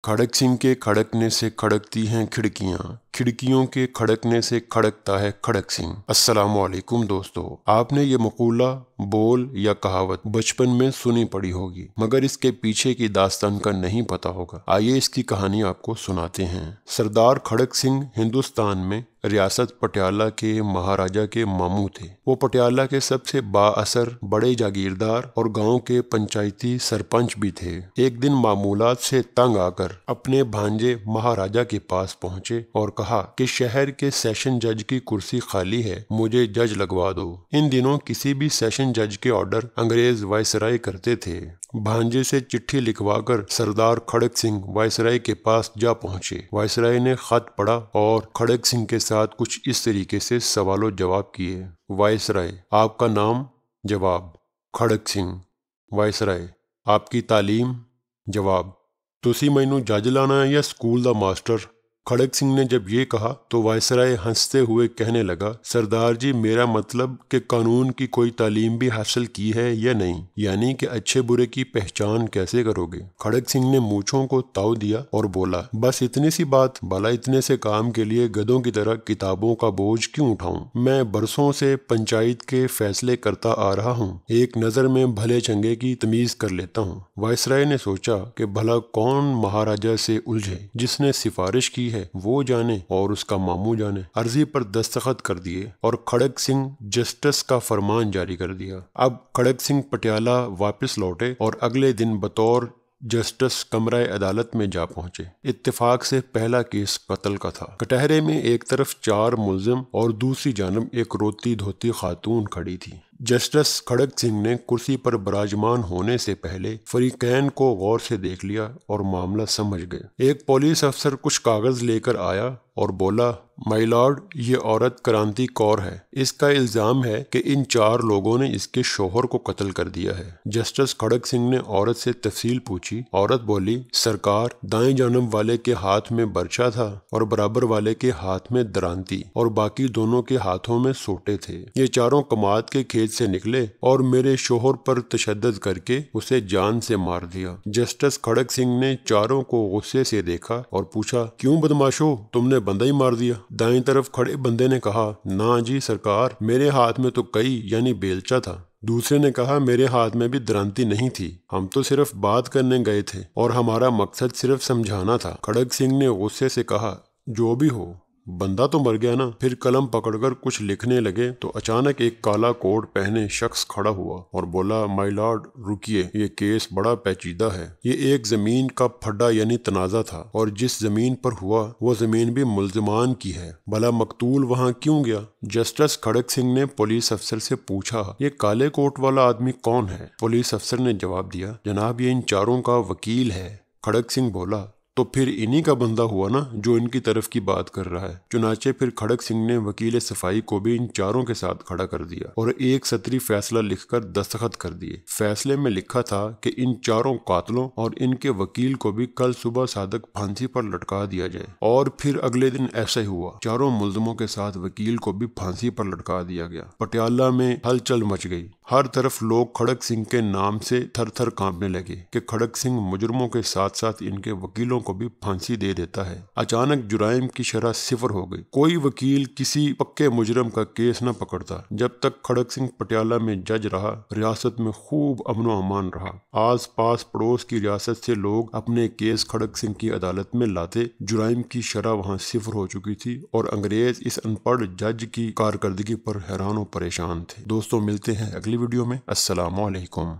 खड़क सिंह के खड़कने से खड़कती हैं खिड़कियां, खिड़कियों के खड़कने से खड़कता है खड़क सिंह। अस्सलामुअलैकुम दोस्तों, आपने ये मकूला, बोल या कहावत बचपन में सुनी पड़ी होगी, मगर इसके पीछे की दास्तान का नहीं पता होगा। आइए इसकी कहानी आपको सुनाते हैं। सरदार खड़क सिंह हिंदुस्तान में रियासत पटियाला के महाराजा के मामू थे। वो पटियाला के सबसे बाअसर बड़े जागीरदार और गांव के पंचायती सरपंच भी थे। एक दिन मामूलात से तंग आकर अपने भांजे महाराजा के पास पहुंचे और कहा कि शहर के सेशन जज की कुर्सी खाली है, मुझे जज लगवा दो। इन दिनों किसी भी सेशन जज के ऑर्डर अंग्रेज वायसराय करते थे। भांजे से चिट्ठी लिखवाकर सरदार खड़क सिंह वायसराय के पास जा पहुंचे। वायसराय ने खत पढ़ा और खड़क सिंह के साथ कुछ इस तरीके से सवालों जवाब किए। वायसराय, आपका नाम? जवाब, खड़क सिंह। वायसराय, आपकी तालीम? जवाब, तुसी मैनू जज लाना है या स्कूल दा मास्टर? खड़क सिंह ने जब ये कहा तो वायसराय हंसते हुए कहने लगा, सरदार जी, मेरा मतलब कि कानून की कोई तालीम भी हासिल की है या नहीं, यानी कि अच्छे बुरे की पहचान कैसे करोगे? खड़क सिंह ने मूंछों को ताव दिया और बोला, बस इतनी सी बात? भला इतने से काम के लिए गधों की तरह किताबों का बोझ क्यों उठाऊं? मैं बरसों से पंचायत के फैसले करता आ रहा हूँ, एक नजर में भले चंगे की तमीज कर लेता हूँ। वायसराय ने सोचा कि भला कौन महाराजा से उलझे, जिसने सिफारिश की है वो जाने और उसका मामू जाने। अर्जी पर दस्तखत कर दिए और खड़क सिंह जस्टिस का फरमान जारी कर दिया। अब खड़क सिंह पटियाला वापस लौटे और अगले दिन बतौर जस्टिस कमरा अदालत में जा पहुंचे। इत्तेफाक से पहला केस कत्ल का था। कटहरे में एक तरफ 4 मुल्जिम और दूसरी जानब एक रोती धोती खातून खड़ी थी। जस्टिस खड़क सिंह ने कुर्सी पर विराजमान होने से पहले फरीकैन को गौर से देख लिया और मामला समझ गए। एक पुलिस अफसर कुछ कागज लेकर आया और बोला, माय लॉर्ड, ये औरत क्रांति कौर है। इसका इल्जाम है कि इन 4 लोगों ने इसके शोहर को कत्ल कर दिया है। जस्टिस खड़क सिंह ने औरत से तफसील पूछी। औरत बोली, सरकार, दाएं जानब वाले के हाथ में बर्छा था और बराबर वाले के हाथ में दरांती और बाकी दोनों के हाथों में सोटे थे। ये चारों कमात के खेत से निकले और मेरे शोहर पर तशद्दुद करके उसे जान से मार दिया। जस्टिस खड़क सिंह ने चारों को गुस्से से देखा और पूछा, क्यों बदमाशो, तुमने बंदा ही मार दिया? दाईं तरफ खड़े बंदे ने कहा, ना जी सरकार, मेरे हाथ में तो कई यानी बेलचा था। दूसरे ने कहा, मेरे हाथ में भी दरांती नहीं थी, हम तो सिर्फ बात करने गए थे और हमारा मकसद सिर्फ समझाना था। खड़क सिंह ने गुस्से से कहा, जो भी हो, बंदा तो मर गया ना। फिर कलम पकड़कर कुछ लिखने लगे तो अचानक एक काला कोट पहने शख्स खड़ा हुआ और बोला, माय लॉर्ड, रुकिए, ये केस बड़ा पेचीदा है। ये एक जमीन का फड्डा यानी तनाजा था और जिस जमीन पर हुआ वो जमीन भी मुल्जिमान की है। भला मकतूल वहाँ क्यों गया? जस्टिस खड़क सिंह ने पुलिस अफसर से पूछा, ये काले कोट वाला आदमी कौन है? पुलिस अफसर ने जवाब दिया, जनाब, ये इन चारों का वकील है। खड़क सिंह बोला, तो फिर इन्हीं का बंदा हुआ ना जो इनकी तरफ की बात कर रहा है। चुनाचे फिर खड़क सिंह ने वकील सफाई को भी इन चारों के साथ खड़ा कर दिया और एक सतरी फैसला लिखकर दस्तखत कर दिए। फैसले में लिखा था कि इन चारों कातलों और इनके वकील को भी कल सुबह सादक फांसी पर लटका दिया जाए। और फिर अगले दिन ऐसा ही हुआ, चारों मुल्जिमों के साथ वकील को भी फांसी पर लटका दिया गया। पटियाला में हलचल मच गई। हर तरफ लोग खड़क सिंह के नाम से थर थर कांपने लगे कि खड़क सिंह मुजरमों के साथ साथ इनके वकीलों को भी फांसी दे देता है। अचानक जुराइम की शरह सिफर हो गई। कोई वकील किसी पक्के मुजरम का केस न पकड़ता। जब तक खड़क सिंह पटियाला में जज रहा, रियासत में खूब अमनो अमान रहा। आस पास पड़ोस की रियासत से लोग अपने केस खड़क सिंह की अदालत में लाते। जुराइम की शरह वहाँ सिफर हो चुकी थी और अंग्रेज इस अनपढ़ जज की कारकर्दगी पर हैरान और परेशान थे। दोस्तों, मिलते हैं अगली वीडियो में। अस्सलामु अलैकुम।